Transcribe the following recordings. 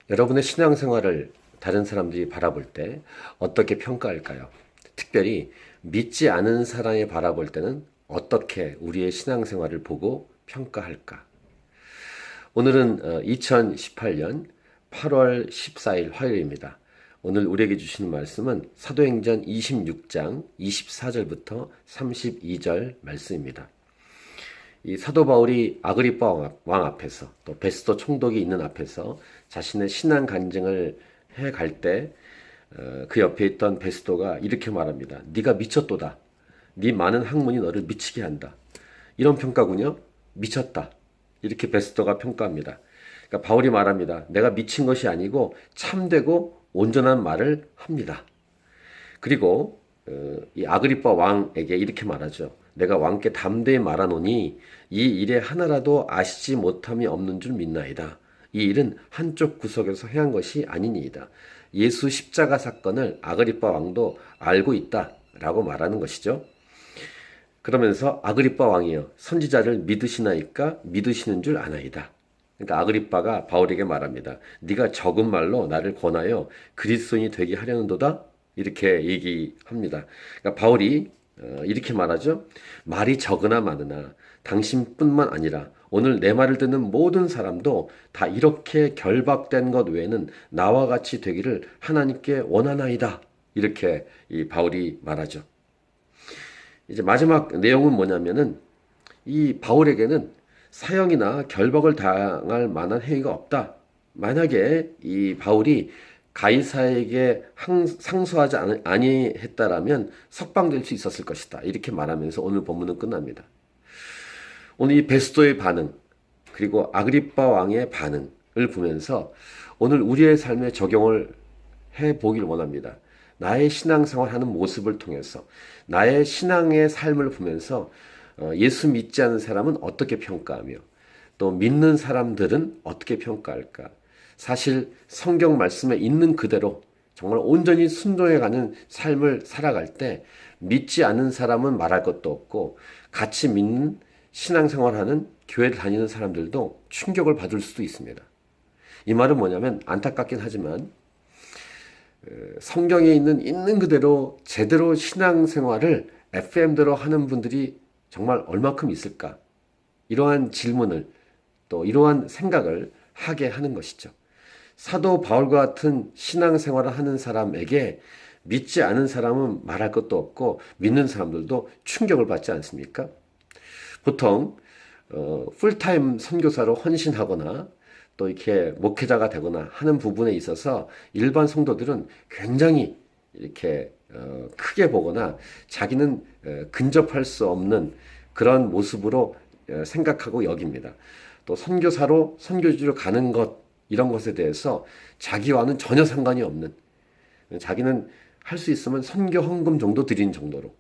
여러분의 신앙생활을 다른 사람들이 바라볼 때 어떻게 평가할까요? 특별히 믿지 않은 사람이 바라볼 때는 어떻게 우리의 신앙생활을 보고 평가할까? 오늘은 2018년 8월 14일 화요일입니다. 오늘 우리에게 주시는 말씀은 사도행전 26장 24절부터 32절 말씀입니다. 이 사도 바울이 아그리파 왕 앞에서 또 베스도 총독이 있는 앞에서 자신의 신앙 간증을 해갈 때 그 옆에 있던 베스도가 이렇게 말합니다. 네가 미쳤도다. 네 많은 학문이 너를 미치게 한다. 이런 평가군요. 미쳤다. 이렇게 베스도가 평가합니다. 그러니까 바울이 말합니다. 내가 미친 것이 아니고 참되고 온전한 말을 합니다. 그리고 이 아그리파 왕에게 이렇게 말하죠. 내가 왕께 담대히 말하노니 이 일에 하나라도 아시지 못함이 없는 줄 믿나이다. 이 일은 한쪽 구석에서 행한 것이 아니니이다. 예수 십자가 사건을 아그리파 왕도 알고 있다라고 말하는 것이죠. 그러면서 아그리파 왕이여 선지자를 믿으시나이까 믿으시는 줄 아나이다. 그러니까 아그리파가 바울에게 말합니다. 네가 적은 말로 나를 권하여 그리스도인이 되게 하려는도다. 이렇게 얘기합니다. 그러니까 바울이 이렇게 말하죠. 말이 적으나 많으나 당신뿐만 아니라 오늘 내 말을 듣는 모든 사람도 다 이렇게 결박된 것 외에는 나와 같이 되기를 하나님께 원하나이다. 이렇게 이 바울이 말하죠. 이제 마지막 내용은 뭐냐면은 이 바울에게는 사형이나 결박을 당할 만한 행위가 없다. 만약에 이 바울이 가이사에게 상소하지 아니했다라면 석방될 수 있었을 것이다. 이렇게 말하면서 오늘 본문은 끝납니다. 오늘 이 베스도의 반응 그리고 아그리파 왕의 반응을 보면서 오늘 우리의 삶에 적용을 해보길 원합니다. 나의 신앙생활 하는 모습을 통해서 나의 신앙의 삶을 보면서 예수 믿지 않는 사람은 어떻게 평가하며 또 믿는 사람들은 어떻게 평가할까? 사실 성경 말씀에 있는 그대로 정말 온전히 순종해가는 삶을 살아갈 때 믿지 않는 사람은 말할 것도 없고 같이 믿는 신앙생활하는 교회를 다니는 사람들도 충격을 받을 수도 있습니다. 이 말은 뭐냐면 안타깝긴 하지만 성경에 있는 그대로 제대로 신앙생활을 FM대로 하는 분들이 정말 얼마큼 있을까? 이러한 질문을 또 이러한 생각을 하게 하는 것이죠. 사도 바울과 같은 신앙생활을 하는 사람에게 믿지 않은 사람은 말할 것도 없고 믿는 사람들도 충격을 받지 않습니까? 보통 풀타임 선교사로 헌신하거나 또 이렇게 목회자가 되거나 하는 부분에 있어서 일반 성도들은 굉장히 이렇게 크게 보거나 자기는 근접할 수 없는 그런 모습으로 생각하고 여깁니다. 또 선교사로 선교지로 가는 것 이런 것에 대해서 자기와는 전혀 상관이 없는 자기는 할 수 있으면 선교 헌금 정도 드리는 정도로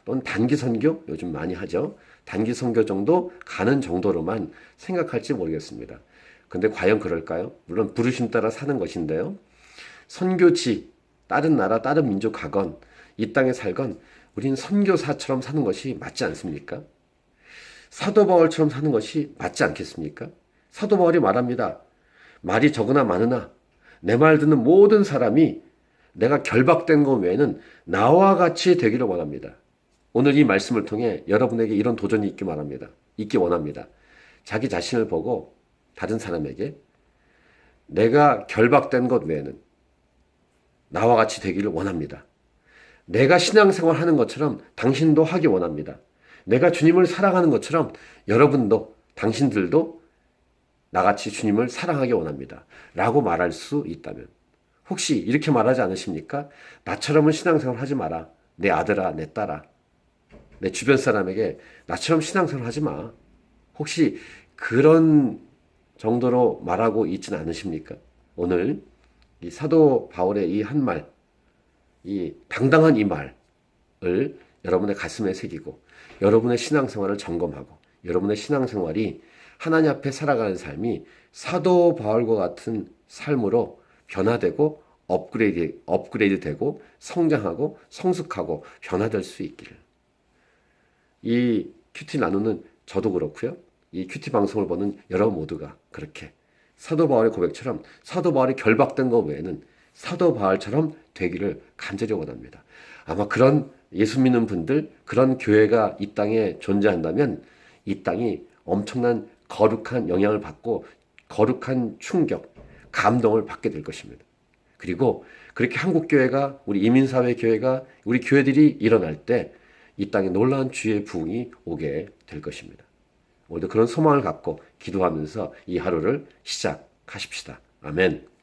또는 단기 선교 요즘 많이 하죠. 단기 선교 정도 가는 정도로만 생각할지 모르겠습니다. 근데 과연 그럴까요? 물론 부르심 따라 사는 것인데요. 선교지, 다른 나라, 다른 민족 가건, 이 땅에 살건 우린 선교사처럼 사는 것이 맞지 않습니까? 사도 바울처럼 사는 것이 맞지 않겠습니까? 사도 바울이 말합니다. 말이 적으나 많으나 내 말 듣는 모든 사람이 내가 결박된 것 외에는 나와 같이 되기를 원합니다. 오늘 이 말씀을 통해 여러분에게 이런 도전이 있기 원합니다. 자기 자신을 보고 다른 사람에게 내가 결박된 것 외에는 나와 같이 되기를 원합니다. 내가 신앙생활 하는 것처럼 당신도 하기 원합니다. 내가 주님을 사랑하는 것처럼 여러분도 당신들도 나같이 주님을 사랑하기 원합니다. 라고 말할 수 있다면 혹시 이렇게 말하지 않으십니까? 나처럼은 신앙생활 하지 마라. 내 아들아, 내 딸아. 내 주변 사람에게 나처럼 신앙생활 하지 마. 혹시 그런 정도로 말하고 있지는 않으십니까? 오늘 이 사도 바울의 이 한 말, 이 당당한 이 말을 여러분의 가슴에 새기고 여러분의 신앙생활을 점검하고 여러분의 신앙생활이 하나님 앞에 살아가는 삶이 사도 바울과 같은 삶으로 변화되고 업그레이드 되고 성장하고 성숙하고 변화될 수 있기를. 이 큐티 나누는 저도 그렇고요. 이 큐티 방송을 보는 여러분 모두가 그렇게 사도 바울의 고백처럼 사도 바울이 결박된 것 외에는 사도 바울처럼 되기를 간절히 원합니다. 아마 그런 예수 믿는 분들, 그런 교회가 이 땅에 존재한다면 이 땅이 엄청난 거룩한 영향을 받고 거룩한 충격, 감동을 받게 될 것입니다. 그리고 그렇게 한국교회가, 우리 이민사회 교회가, 우리 교회들이 일어날 때 이 땅에 놀라운 주의 부흥이 오게 될 것입니다. 오늘도 그런 소망을 갖고 기도하면서 이 하루를 시작하십시다. 아멘.